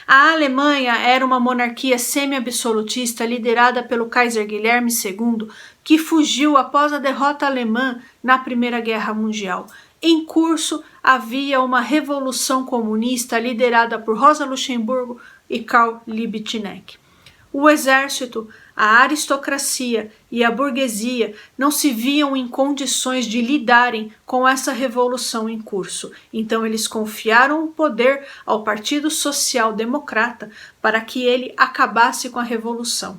A Alemanha era uma monarquia semi-absolutista liderada pelo Kaiser Guilherme II, que fugiu após a derrota alemã na Primeira Guerra Mundial. Em curso, havia uma revolução comunista liderada por Rosa Luxemburgo e Karl Liebknecht. O exército, a aristocracia e a burguesia não se viam em condições de lidarem com essa revolução em curso. Então eles confiaram o poder ao Partido Social Democrata para que ele acabasse com a revolução.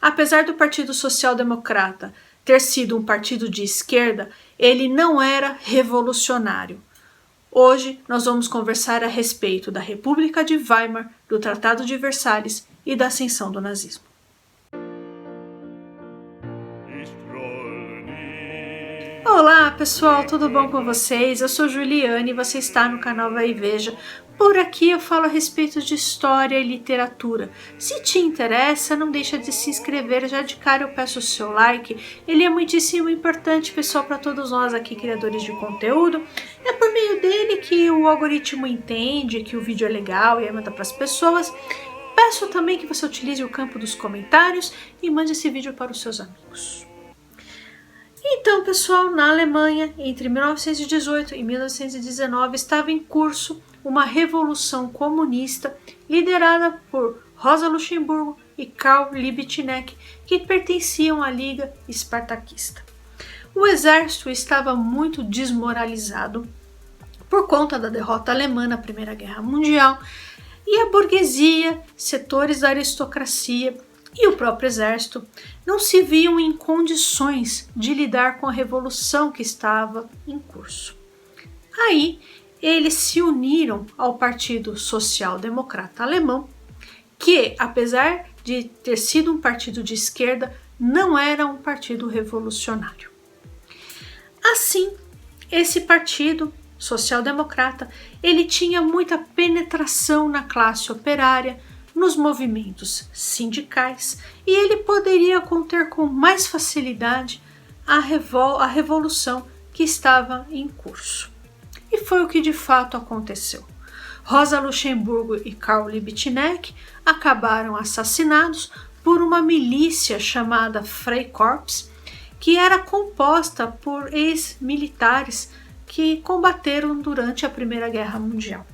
Apesar do Partido Social Democrata ter sido um partido de esquerda, ele não era revolucionário. Hoje nós vamos conversar a respeito da República de Weimar, do Tratado de Versalhes e da ascensão do nazismo. Olá pessoal, tudo bom com vocês? Eu sou Juliane e você está no canal Vai e Veja. Por aqui eu falo a respeito de história e literatura. Se te interessa, não deixa de se inscrever. Já de cara eu peço o seu like. Ele é muitíssimo importante, pessoal, para todos nós aqui, criadores de conteúdo. É por meio dele que o algoritmo entende que o vídeo é legal e manda para as pessoas. Peço também que você utilize o campo dos comentários e mande esse vídeo para os seus amigos. Então, pessoal, na Alemanha, entre 1918 e 1919, estava em curso uma revolução comunista liderada por Rosa Luxemburgo e Karl Liebknecht, que pertenciam à Liga Espartaquista. O exército estava muito desmoralizado por conta da derrota alemã na Primeira Guerra Mundial, e a burguesia, setores da aristocracia e o próprio exército não se viam em condições de lidar com a revolução que estava em curso. Aí eles se uniram ao Partido Social Democrata Alemão, que, apesar de ter sido um partido de esquerda, não era um partido revolucionário. Assim, esse partido social-democrata, ele tinha muita penetração na classe operária, nos movimentos sindicais, e ele poderia conter com mais facilidade a revolução que estava em curso. E foi o que de fato aconteceu. Rosa Luxemburgo e Karl Liebknecht acabaram assassinados por uma milícia chamada Freikorps, que era composta por ex-militares que combateram durante a Primeira Guerra Mundial.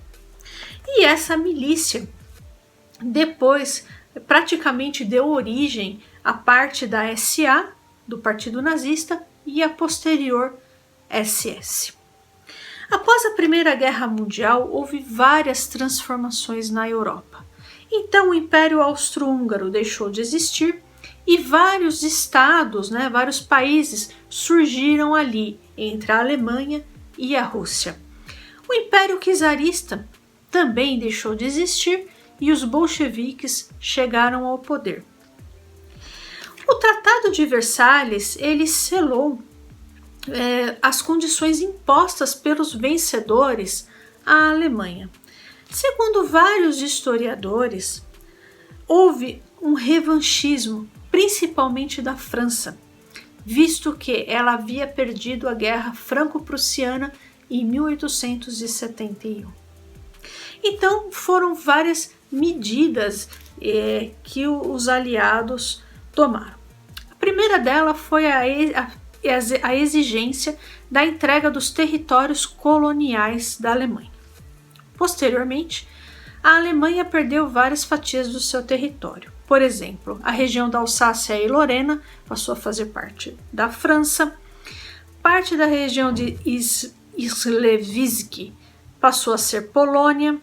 E essa milícia depois praticamente deu origem à parte da SA, do Partido Nazista, e a posterior SS. Após a Primeira Guerra Mundial, houve várias transformações na Europa. Então o Império Austro-Húngaro deixou de existir e vários estados, vários países surgiram ali entre a Alemanha e a Rússia. O Império Czarista também deixou de existir e os bolcheviques chegaram ao poder. O Tratado de Versalhes, ele selou as condições impostas pelos vencedores à Alemanha. Segundo vários historiadores, houve um revanchismo, principalmente da França, visto que ela havia perdido a Guerra Franco-Prussiana em 1871. Então foram várias medidas que os aliados tomaram. A primeira dela foi a exigência da entrega dos territórios coloniais da Alemanha. Posteriormente, a Alemanha perdeu várias fatias do seu território. Por exemplo, a região da Alsácia e Lorena passou a fazer parte da França, parte da região de Schleswig passou a ser Polônia,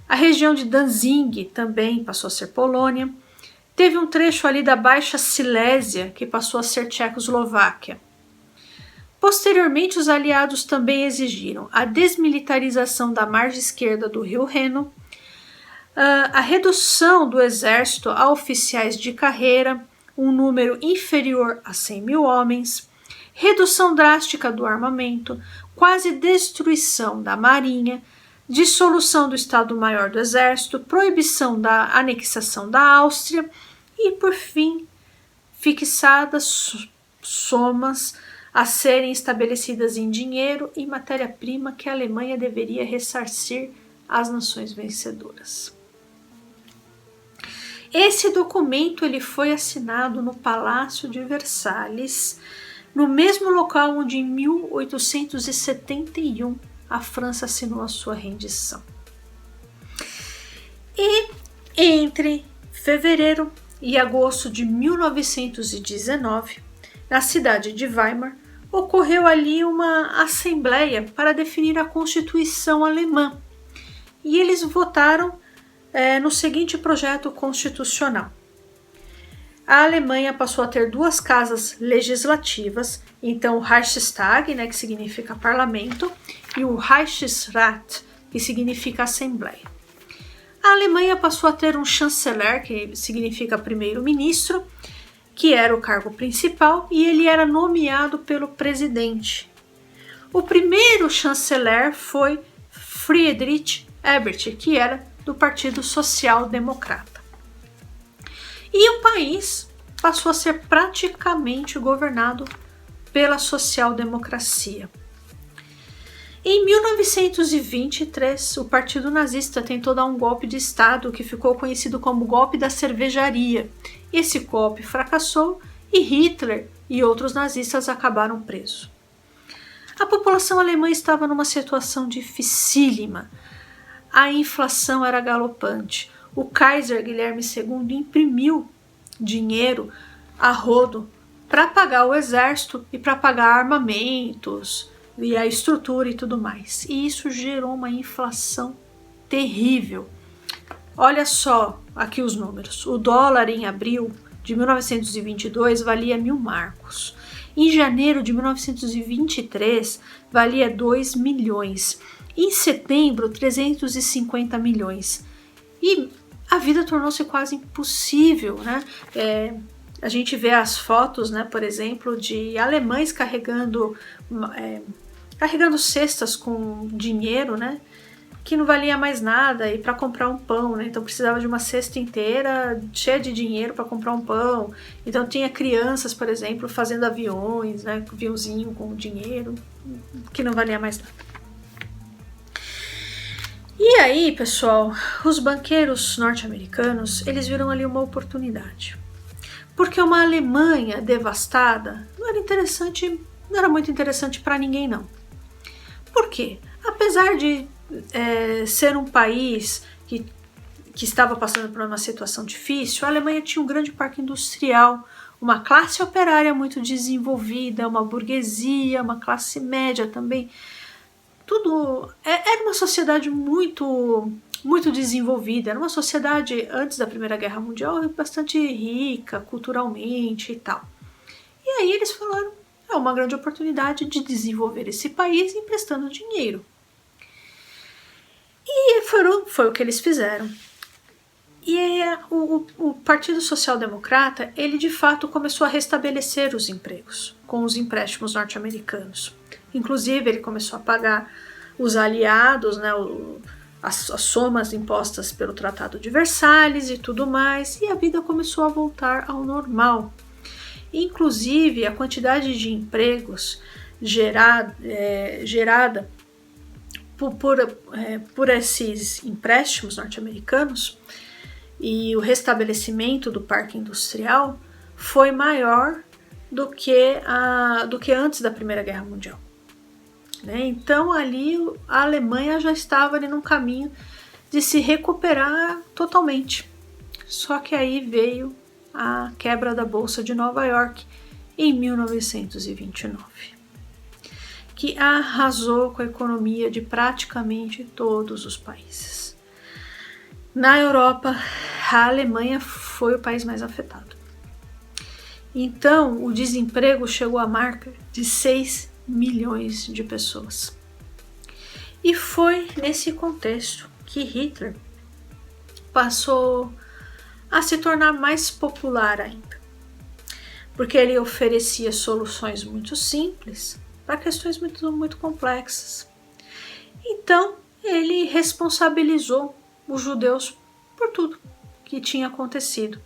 a região de Danzig também passou a ser Polônia, teve um trecho ali da Baixa Silésia que passou a ser Tchecoslováquia. Posteriormente, os aliados também exigiram a desmilitarização da margem esquerda do rio Reno, a redução do exército a oficiais de carreira, um número inferior a 100 mil homens, redução drástica do armamento, quase destruição da marinha, dissolução do Estado-Maior do Exército, proibição da anexação da Áustria e, por fim, fixadas somas a serem estabelecidas em dinheiro e matéria-prima que a Alemanha deveria ressarcir às nações vencedoras. Esse documento ele foi assinado no Palácio de Versalhes, no mesmo local onde em 1871 a França assinou a sua rendição. E entre fevereiro e agosto de 1919, na cidade de Weimar, ocorreu ali uma assembleia para definir a Constituição alemã. E eles votaram no seguinte projeto constitucional. A Alemanha passou a ter duas casas legislativas, então o Reichstag, que significa parlamento, e o Reichsrat, que significa assembleia. A Alemanha passou a ter um chanceler, que significa primeiro-ministro, que era o cargo principal, e ele era nomeado pelo presidente. O primeiro chanceler foi Friedrich Ebert, que era do Partido Social Democrata. E o país passou a ser praticamente governado pela social-democracia. Em 1923, o Partido Nazista tentou dar um golpe de Estado que ficou conhecido como golpe da cervejaria. Esse golpe fracassou e Hitler e outros nazistas acabaram presos. A população alemã estava numa situação dificílima. A inflação era galopante. O Kaiser Guilherme II imprimiu dinheiro a rodo para pagar o exército e para pagar armamentos e a estrutura e tudo mais. E isso gerou uma inflação terrível. Olha só aqui os números. O dólar em abril de 1922 valia 1.000 marcos. Em janeiro de 1923 valia 2 milhões. Em setembro, 350 milhões. E a vida tornou-se quase impossível, a gente vê as fotos, por exemplo, de alemães carregando cestas com dinheiro, que não valia mais nada, e para comprar um pão, então precisava de uma cesta inteira cheia de dinheiro para comprar um pão. Então tinha crianças, por exemplo, fazendo aviões, aviãozinho com dinheiro que não valia mais nada. E aí, pessoal, os banqueiros norte-americanos, eles viram ali uma oportunidade. Porque uma Alemanha devastada não era muito interessante para ninguém, não. Por quê? Apesar de ser um país que estava passando por uma situação difícil, a Alemanha tinha um grande parque industrial, uma classe operária muito desenvolvida, uma burguesia, uma classe média também. Tudo era uma sociedade muito desenvolvida, era uma sociedade antes da Primeira Guerra Mundial bastante rica culturalmente e tal. E aí eles falaram, é uma grande oportunidade de desenvolver esse país emprestando dinheiro. E foi o que eles fizeram. E o Partido Social Democrata, ele de fato começou a restabelecer os empregos com os empréstimos norte-americanos. Inclusive, ele começou a pagar os aliados, as somas impostas pelo Tratado de Versalhes e tudo mais, e a vida começou a voltar ao normal. Inclusive, a quantidade de empregos gerada por esses empréstimos norte-americanos e o restabelecimento do parque industrial foi maior do que antes da Primeira Guerra Mundial. Então ali a Alemanha já estava ali num caminho de se recuperar totalmente. Só que aí veio a quebra da Bolsa de Nova York em 1929, que arrasou com a economia de praticamente todos os países. Na Europa, a Alemanha foi o país mais afetado. Então, o desemprego chegou à marca de 6 milhões de pessoas. E foi nesse contexto que Hitler passou a se tornar mais popular ainda, porque ele oferecia soluções muito simples para questões muito complexas. Então, ele responsabilizou os judeus por tudo que tinha acontecido.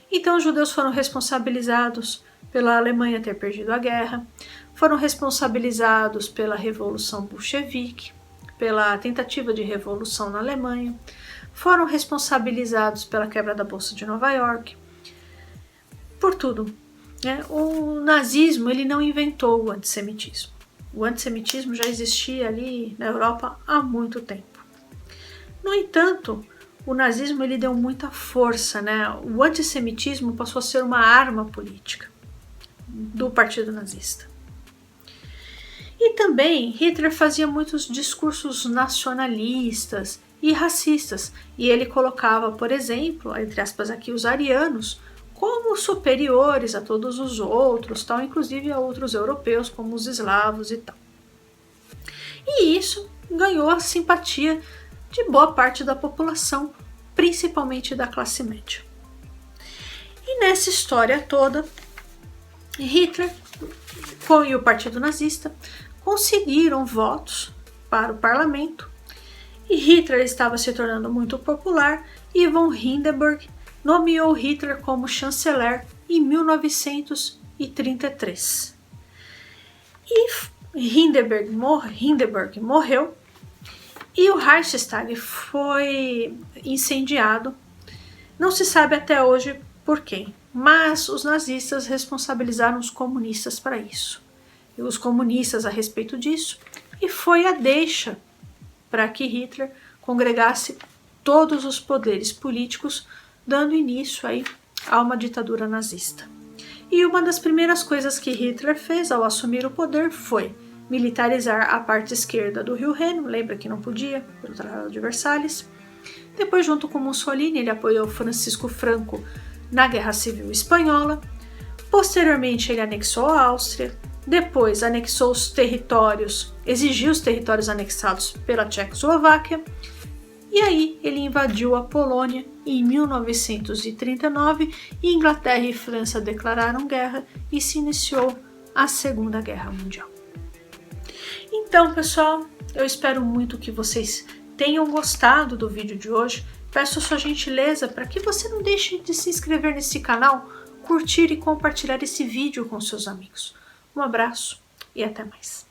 Então, os judeus foram responsabilizados pela Alemanha ter perdido a guerra, foram responsabilizados pela Revolução Bolchevique, pela tentativa de revolução na Alemanha, foram responsabilizados pela quebra da Bolsa de Nova York, por tudo. O nazismo ele não inventou o antissemitismo. O antissemitismo já existia ali na Europa há muito tempo. No entanto, o nazismo ele deu muita força, O antissemitismo passou a ser uma arma política do partido nazista. E também Hitler fazia muitos discursos nacionalistas e racistas, e ele colocava, por exemplo, entre aspas aqui, os arianos como superiores a todos os outros, tal, inclusive a outros europeus como os eslavos e tal. E isso ganhou a simpatia de boa parte da população, principalmente da classe média. E nessa história toda, Hitler e o Partido Nazista conseguiram votos para o parlamento e Hitler estava se tornando muito popular e von Hindenburg nomeou Hitler como chanceler em 1933. E Hindenburg morreu e o Reichstag foi incendiado. Não se sabe até hoje por quem, mas os nazistas responsabilizaram os comunistas para isso. E os comunistas a respeito disso, e foi a deixa para que Hitler congregasse todos os poderes políticos, dando início aí a uma ditadura nazista. E uma das primeiras coisas que Hitler fez ao assumir o poder foi militarizar a parte esquerda do Rio Reno, lembra que não podia, pelo Tratado de Versalhes. Depois, junto com Mussolini, ele apoiou Francisco Franco na Guerra Civil Espanhola. Posteriormente, ele anexou a Áustria. Depois, anexou os territórios, exigiu os territórios anexados pela Tchecoslováquia. E aí, ele invadiu a Polônia em 1939 e Inglaterra e França declararam guerra e se iniciou a Segunda Guerra Mundial. Então, pessoal, eu espero muito que vocês tenham gostado do vídeo de hoje. Peço a sua gentileza para que você não deixe de se inscrever nesse canal, curtir e compartilhar esse vídeo com seus amigos. Um abraço e até mais.